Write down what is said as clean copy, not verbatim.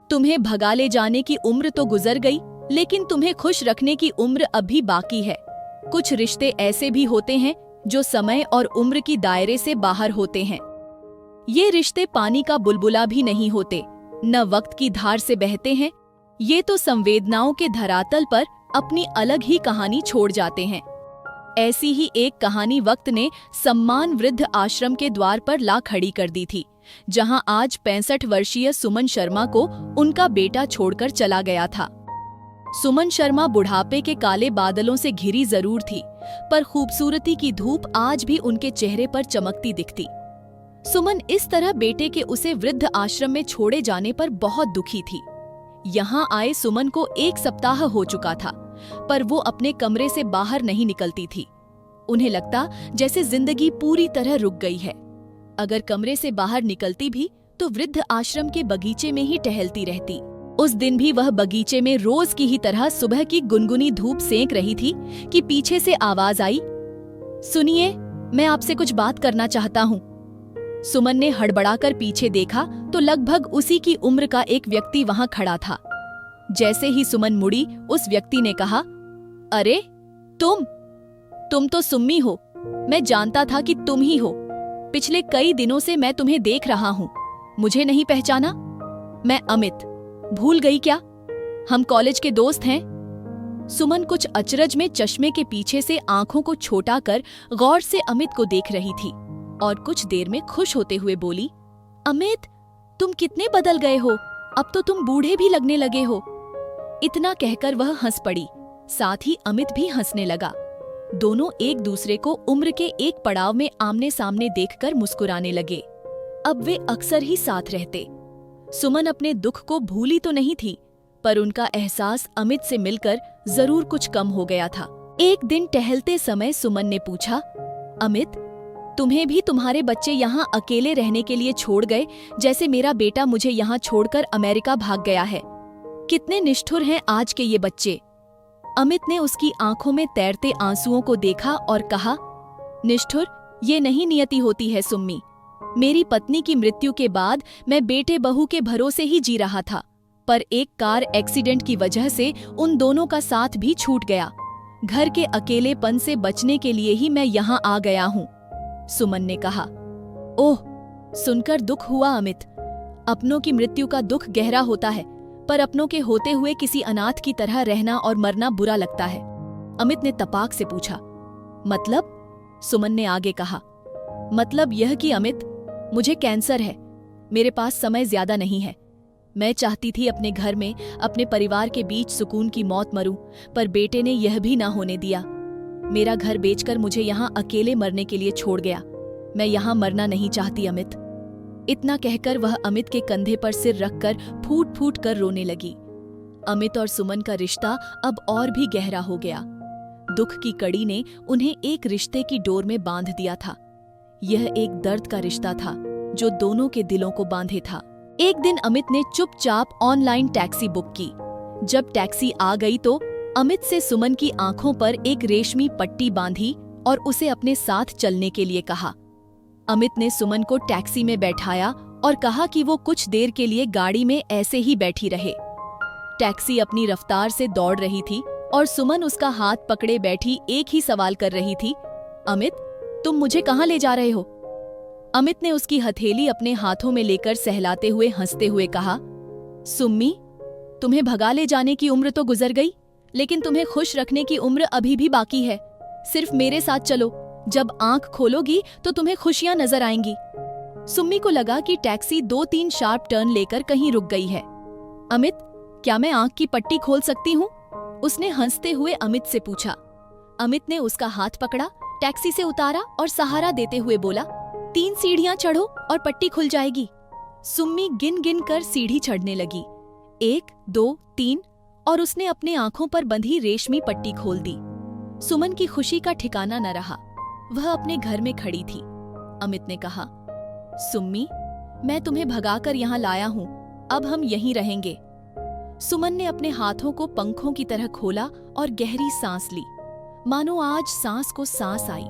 तुम्हें भगा ले जाने की उम्र तो गुजर गई, लेकिन तुम्हें खुश रखने की उम्र अभी बाकी है। कुछ रिश्ते ऐसे भी होते हैं जो समय और उम्र की दायरे से बाहर होते हैं। ये रिश्ते पानी का बुलबुला भी नहीं होते, न वक्त की धार से बहते हैं। ये तो संवेदनाओं के धरातल पर अपनी अलग ही कहानी छोड़ जाते हैं। ऐसी ही एक कहानी वक्त ने सम्मान वृद्ध आश्रम के द्वार पर ला खड़ी कर दी थी, जहां आज 65 वर्षीय सुमन शर्मा को उनका बेटा छोड़कर चला गया था। सुमन शर्मा बुढ़ापे के काले बादलों से घिरी जरूर थी, पर खूबसूरती की धूप आज भी उनके चेहरे पर चमकती दिखती। सुमन इस तरह बेटे के उसे वृद्ध आश्रम में छोड़े जाने पर बहुत दुखी थी। यहाँ आए सुमन को 1 सप्ताह हो चुका था, पर वो अपने कमरे से बाहर नहीं निकलती थी। उन्हें लगता जैसे जिंदगी पूरी तरह रुक गई है। अगर कमरे से बाहर निकलती भी तो वृद्ध आश्रम के बगीचे में ही टहलती रहती। उस दिन भी वह बगीचे में रोज की ही तरह सुबह की गुनगुनी धूप सेंक रही थी कि पीछे से आवाज आई, सुनिए, मैं आपसे कुछ बात करना चाहता हूँ। सुमन ने हड़बड़ाकर पीछे देखा तो लगभग उसी की उम्र का एक व्यक्ति वहां खड़ा था। जैसे ही सुमन मुड़ी, उस व्यक्ति ने कहा, अरे तुम तो सुम्मी हो। मैं जानता था कि तुम ही हो। पिछले कई दिनों से मैं तुम्हें देख रहा हूँ। मुझे नहीं पहचाना? मैं अमित। भूल गई क्या? हम कॉलेज के दोस्त हैं। सुमन कुछ अचरज में चश्मे के पीछे से आंखों को छोटा कर गौर से अमित को देख रही थी और कुछ देर में खुश होते हुए बोली, अमित, तुम कितने बदल गए हो। अब तो तुम बूढ़े भी लगने लगे हो। इतना कहकर वह हंस पड़ी। साथ ही अमित भी हंसने लगा। दोनों एक दूसरे को उम्र के एक पड़ाव में आमने सामने देखकर मुस्कुराने लगे। अब वे अक्सर ही साथ रहते। सुमन अपने दुख को भूली तो नहीं थी, पर उनका एहसास अमित से मिलकर जरूर कुछ कम हो गया था। एक दिन टहलते समय सुमन ने पूछा, अमित, तुम्हें भी तुम्हारे बच्चे यहाँ अकेले रहने के लिए छोड़ गए, जैसे मेरा बेटा मुझे यहाँ छोड़कर अमेरिका भाग गया है। कितने निष्ठुर हैं आज के ये बच्चे। अमित ने उसकी आंखों में तैरते आंसुओं को देखा और कहा, निष्ठुर ये नहीं नियति होती है सुम्मी। मेरी पत्नी की मृत्यु के बाद मैं बेटे बहू के भरोसे ही जी रहा था, पर एक कार एक्सीडेंट की वजह से उन दोनों का साथ भी छूट गया। घर के अकेलेपन से बचने के लिए ही मैं यहाँ आ गया हूँ, सुमन ने कहा। ओह, सुनकर दुख हुआ अमित। अपनों की मृत्यु का दुख गहरा होता है, पर अपनों के होते हुए किसी अनाथ की तरह रहना और मरना बुरा लगता है। अमित ने तपाक से पूछा। मतलब? सुमन ने आगे कहा, मतलब यह कि अमित, मुझे कैंसर है। मेरे पास समय ज्यादा नहीं है। मैं चाहती थी अपने घर में अपने परिवार के बीच सुकून की मौत मरूं, पर बेटे ने यह भी ना होने दिया। मेरा घर बेचकर मुझे यहाँ अकेले मरने के लिए छोड़ गया। मैं यहाँ मरना नहीं चाहती अमित। इतना कहकर वह अमित के कंधे पर सिर रखकर फूट फूट कर रोने लगी। अमित और सुमन का रिश्ता अब और भी गहरा हो गया। दुख की कड़ी ने उन्हें एक रिश्ते की डोर में बांध दिया था। यह एक दर्द का रिश्ता था जो दोनों के दिलों को बांधे था। एक दिन अमित ने चुपचाप ऑनलाइन टैक्सी बुक की। जब टैक्सी आ गई तो अमित से सुमन की आंखों पर एक रेशमी पट्टी बांधी और उसे अपने साथ चलने के लिए कहा। अमित ने सुमन को टैक्सी में बैठाया और कहा कि वो कुछ देर के लिए गाड़ी में ऐसे ही बैठी रहे। टैक्सी अपनी रफ्तार से दौड़ रही थी और सुमन उसका हाथ पकड़े बैठी एक ही सवाल कर रही थी, अमित, तुम मुझे कहाँ ले जा रहे हो? अमित ने उसकी हथेली अपने हाथों में लेकर सहलाते हुए हंसते हुए कहा, सुम्मी, तुम्हें भगा ले जाने की उम्र तो गुजर गई, लेकिन तुम्हें खुश रखने की उम्र अभी भी बाकी है। सिर्फ मेरे साथ चलो। जब आंख खोलोगी तो तुम्हें खुशियां नजर आएंगी। सुम्मी को लगा कि टैक्सी 2-3 शार्प टर्न लेकर कहीं रुक गई है। अमित, क्या मैं आंख की पट्टी खोल सकती हूँ? उसने हंसते हुए अमित से पूछा। अमित ने उसका हाथ पकड़ा, टैक्सी से उतारा और सहारा देते हुए बोला, 3 सीढ़ियां चढ़ो और पट्टी खुल जाएगी। सुम्मी गिन गिन कर सीढ़ी चढ़ने लगी। 1, 2, 3 और उसने अपने आंखों पर बंधी रेशमी पट्टी खोल दी। सुमन की खुशी का ठिकाना न रहा। वह अपने घर में खड़ी थी। अमित ने कहा, सुम्मी, मैं तुम्हें भगाकर यहाँ लाया हूँ। अब हम यहीं रहेंगे। सुमन ने अपने हाथों को पंखों की तरह खोला और गहरी सांस ली, मानो आज सांस को सांस आई।